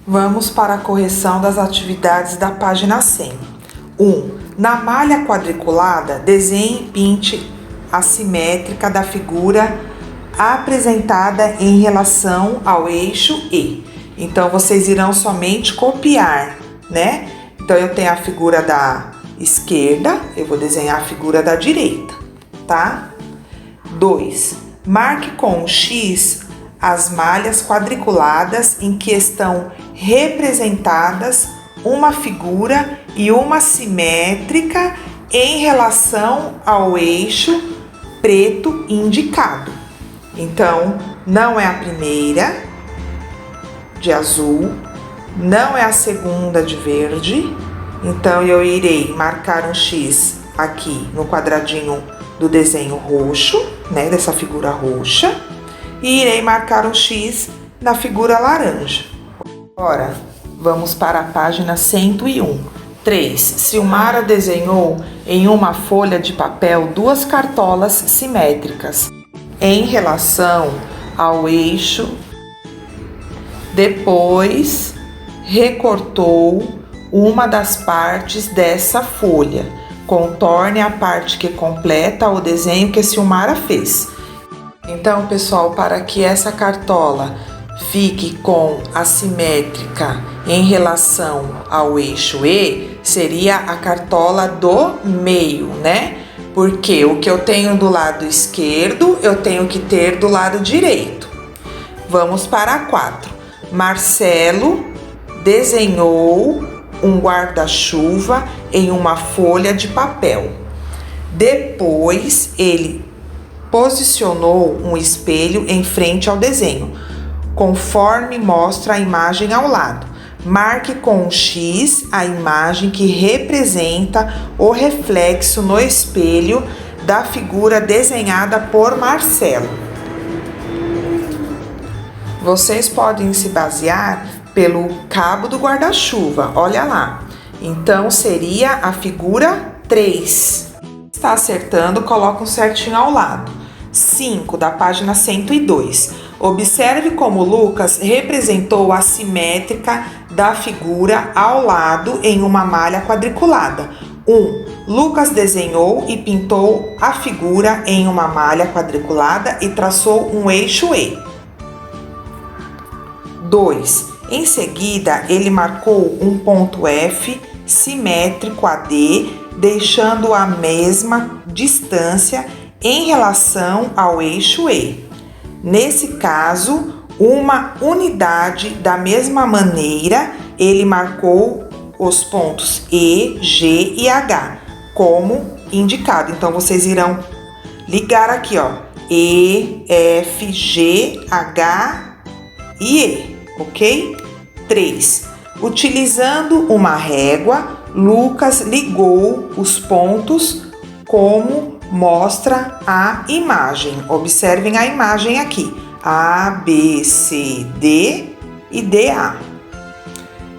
Vamos para a correção das atividades da página 100. 1. Na malha quadriculada, desenhe e pinte a simétrica da figura apresentada em relação ao eixo E. Então, vocês irão somente copiar, né? Então, eu tenho a figura da esquerda, eu vou desenhar a figura da direita, tá? 2. Marque com um X as malhas quadriculadas em que estão representadas uma figura e uma simétrica em relação ao eixo preto indicado. Então, não é a primeira de azul, não é a segunda de verde. Então, eu irei marcar um X aqui no quadradinho do desenho roxo, né, dessa figura roxa, e irei marcar um X na figura laranja. Agora, vamos para a página 101. 3. Silmara desenhou em uma folha de papel duas cartolas simétricas em relação ao eixo. Depois, recortou uma das partes dessa folha. Contorne a parte que completa o desenho que Silmara fez. Então, pessoal, para que essa cartola fique com a simétrica em relação ao eixo E, seria a cartola do meio, né? Porque o que eu tenho do lado esquerdo, eu tenho que ter do lado direito. Vamos para a 4. Marcelo desenhou um guarda-chuva em uma folha de papel. Depois, ele posicionou um espelho em frente ao desenho, conforme mostra a imagem ao lado. Marque com um X a imagem que representa o reflexo no espelho da figura desenhada por Marcelo. Vocês podem se basear pelo cabo do guarda-chuva, olha lá. Então, seria a figura 3. Está acertando, coloca um certinho ao lado. 5, da página 102. Observe como Lucas representou a simétrica da figura ao lado em uma malha quadriculada. 1. Lucas desenhou e pintou a figura em uma malha quadriculada e traçou um eixo E. 2. Em seguida, ele marcou um ponto F simétrico a D, deixando a mesma distância em relação ao eixo E. Nesse caso, uma unidade da mesma maneira, ele marcou os pontos E, G e H, como indicado. Então, vocês irão ligar aqui, ó, E, F, G, H e E, ok? 3. Utilizando uma régua, Lucas ligou os pontos como mostra a imagem. Observem a imagem aqui. A, B, C, D e DA.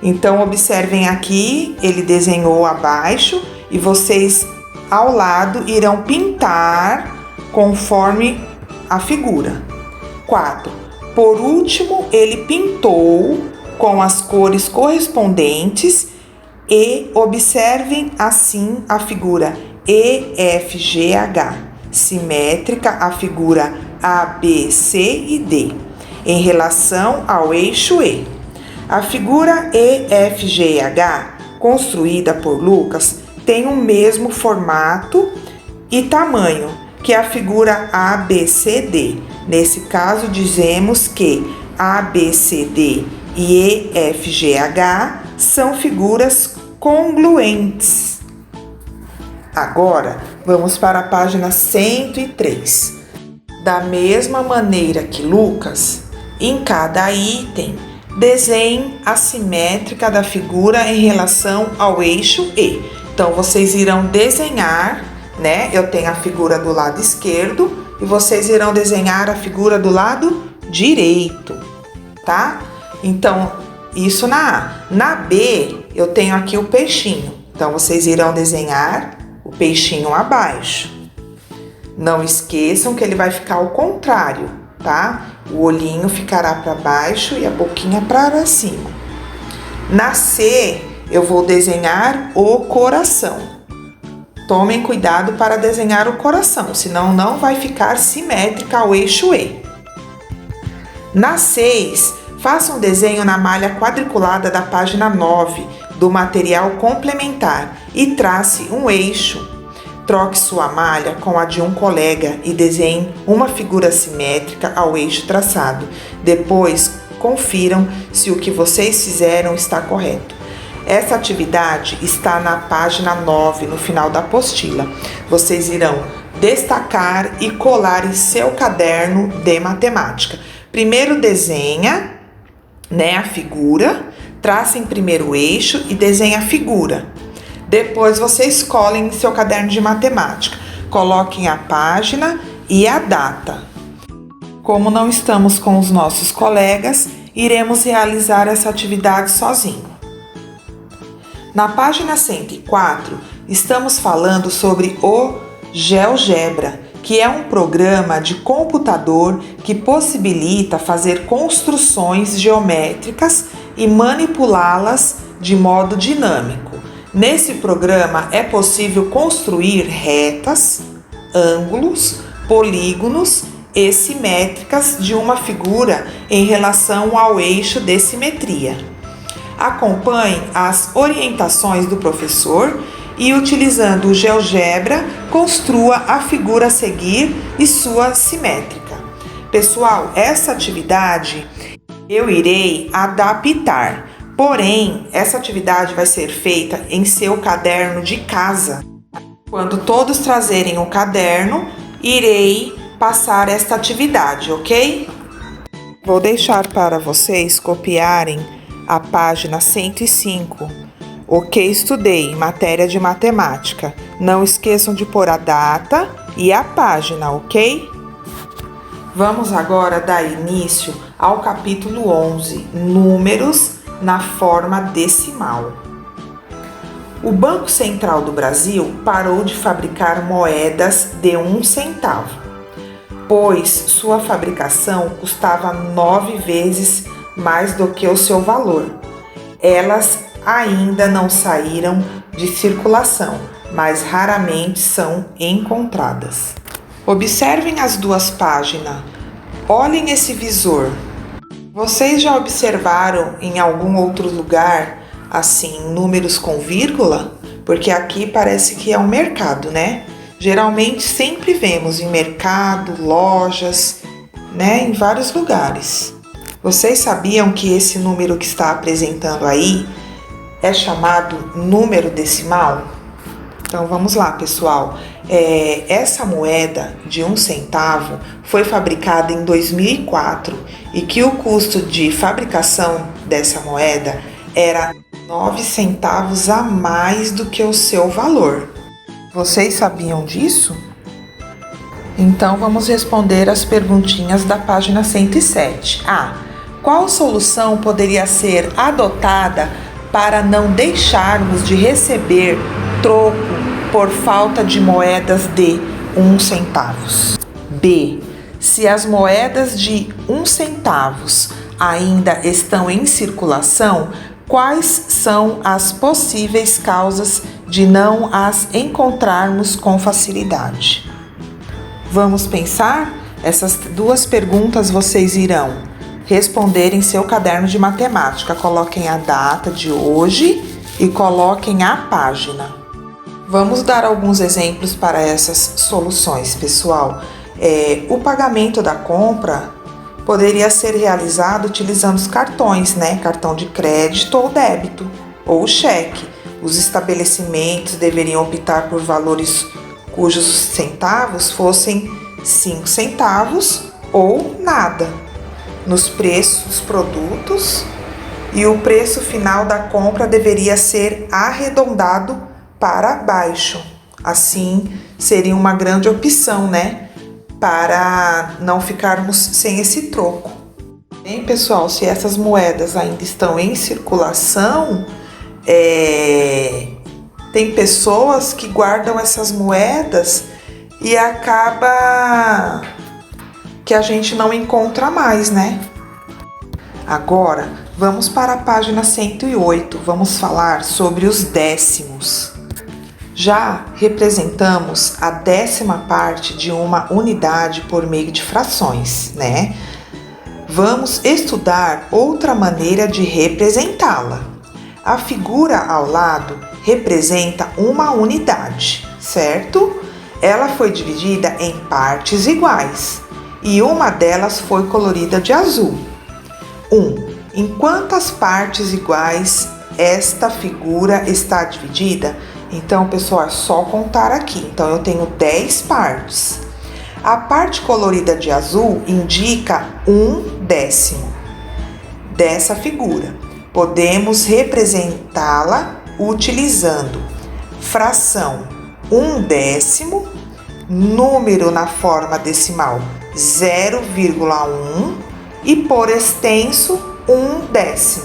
Então, observem aqui, ele desenhou abaixo e vocês ao lado irão pintar conforme a figura. 4. Por último, ele pintou com as cores correspondentes e observem assim a figura E, F, G, H, simétrica à figura A, B, C e D, em relação ao eixo E. A figura E, F, G e H, construída por Lucas, tem o mesmo formato e tamanho que a figura A, B, C, D. Nesse caso, dizemos que A, B, C, D e E, F, G, H são figuras congruentes. Agora, vamos para a página 103. Da mesma maneira que Lucas, em cada item, desenhe a simétrica da figura em relação ao eixo E. Então, vocês irão desenhar, né? Eu tenho a figura do lado esquerdo e vocês irão desenhar a figura do lado direito, tá? Então, isso na A. Na B, eu tenho aqui o peixinho. Então, vocês irão desenhar o peixinho abaixo. Não esqueçam que ele vai ficar ao contrário, tá? O olhinho ficará para baixo e a boquinha para cima. Na C, eu vou desenhar o coração. Tomem cuidado para desenhar o coração, senão não vai ficar simétrica ao eixo E. Na 6, faça um desenho na malha quadriculada da página 9 do material complementar e trace um eixo. Troque sua malha com a de um colega e desenhe uma figura simétrica ao eixo traçado. Depois, confiram se o que vocês fizeram está correto. Essa atividade está na página 9, no final da apostila. Vocês irão destacar e colar em seu caderno de matemática. Primeiro desenha, a figura, traça em primeiro o eixo e desenha a figura. Depois vocês colhem em seu caderno de matemática. Coloquem a página e a data. Como não estamos com os nossos colegas, iremos realizar essa atividade sozinho. Na página 104, estamos falando sobre o GeoGebra, que é um programa de computador que possibilita fazer construções geométricas e manipulá-las de modo dinâmico. Nesse programa é possível construir retas, ângulos, polígonos e simétricas de uma figura em relação ao eixo de simetria. Acompanhe as orientações do professor e, utilizando o GeoGebra, construa a figura a seguir e sua simétrica. Pessoal, essa atividade eu irei adaptar. Porém, essa atividade vai ser feita em seu caderno de casa. Quando todos trazerem o caderno, irei passar esta atividade, ok? Vou deixar para vocês copiarem a página 105, o que estudei, matéria de matemática. Não esqueçam de pôr a data e a página, ok? Vamos agora dar início ao capítulo 11, números na forma decimal. O Banco Central do Brasil parou de fabricar moedas de 1 centavo, pois sua fabricação custava 9 vezes mais do que o seu valor. Elas ainda não saíram de circulação, mas raramente são encontradas. Observem as duas páginas. Olhem esse visor. Vocês já observaram em algum outro lugar, assim, números com vírgula? Porque aqui parece que é um mercado, né? Geralmente sempre vemos em mercado, lojas, em vários lugares. Vocês sabiam que esse número que está apresentando aí é chamado número decimal? Então vamos lá, pessoal. Essa moeda de 1 centavo foi fabricada em 2004 e que o custo de fabricação dessa moeda era 9 centavos a mais do que o seu valor. Vocês sabiam disso? Então vamos responder as perguntinhas da página 107. Qual solução poderia ser adotada para não deixarmos de receber troco por falta de moedas de 1 centavos? B. Se as moedas de 1 centavos ainda estão em circulação, quais são as possíveis causas de não as encontrarmos com facilidade? Vamos pensar? Essas duas perguntas vocês irão responder em seu caderno de matemática. Coloquem a data de hoje e coloquem a página. Vamos dar alguns exemplos para essas soluções, pessoal. O pagamento da compra poderia ser realizado utilizando os cartões, Cartão de crédito ou débito, ou cheque. Os estabelecimentos deveriam optar por valores cujos centavos fossem 5 centavos ou nada nos preços dos produtos, e o preço final da compra deveria ser arredondado para baixo. Assim, seria uma grande opção, para não ficarmos sem esse troco. Bem, pessoal, se essas moedas ainda estão em circulação, tem pessoas que guardam essas moedas e acaba que a gente não encontra mais, Agora, Vamos para a página 108, vamos falar sobre os décimos. Já representamos a 10ª parte de uma unidade por meio de frações, né? Vamos estudar outra maneira de representá-la. A figura ao lado representa uma unidade, certo? Ela foi dividida em partes iguais e uma delas foi colorida de azul. Em quantas partes iguais esta figura está dividida? Então, pessoal, é só contar aqui. Então, eu tenho 10 partes. A parte colorida de azul indica 1/10 dessa figura. Podemos representá-la utilizando fração 1/10, número na forma decimal 0,1 e por extenso 1/10.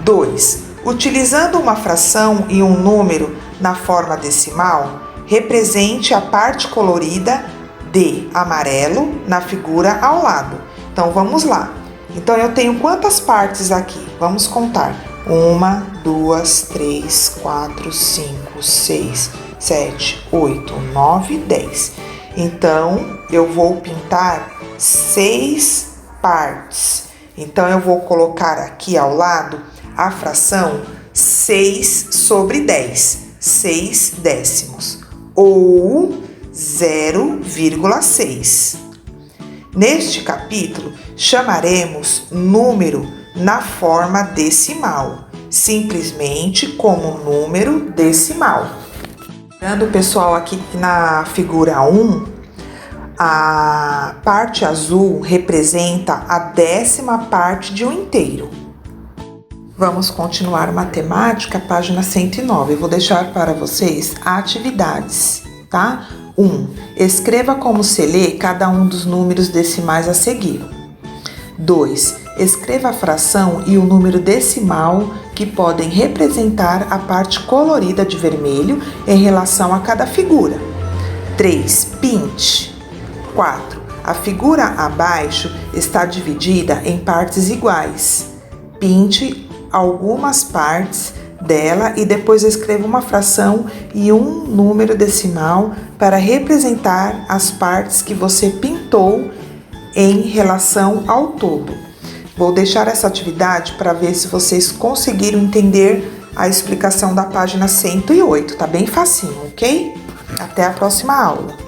2. Utilizando uma fração e um número na forma decimal, represente a parte colorida de amarelo na figura ao lado. Então, vamos lá. Então, eu tenho quantas partes aqui? Vamos contar. 1, 2, 3, 4, 5, 6, 7, 8, 9, 10. Então, eu vou pintar 6 partes. Então, eu vou colocar aqui ao lado a fração 6/10, 6/10, ou 0,6. Neste capítulo, chamaremos número na forma decimal, simplesmente como número decimal. Olhando, pessoal, aqui na figura 1, a parte azul representa a 10ª parte de um inteiro. Vamos continuar matemática, página 109. Eu vou deixar para vocês atividades, tá? 1. Escreva como se lê cada um dos números decimais a seguir. 2. Escreva a fração e o número decimal que podem representar a parte colorida de vermelho em relação a cada figura. 3. Pinte. 4. A figura abaixo está dividida em partes iguais. Pinte algumas partes dela e depois escreva uma fração e um número decimal para representar as partes que você pintou em relação ao todo. Vou deixar essa atividade para ver se vocês conseguiram entender a explicação da página 108. Tá bem facinho, ok? Até a próxima aula.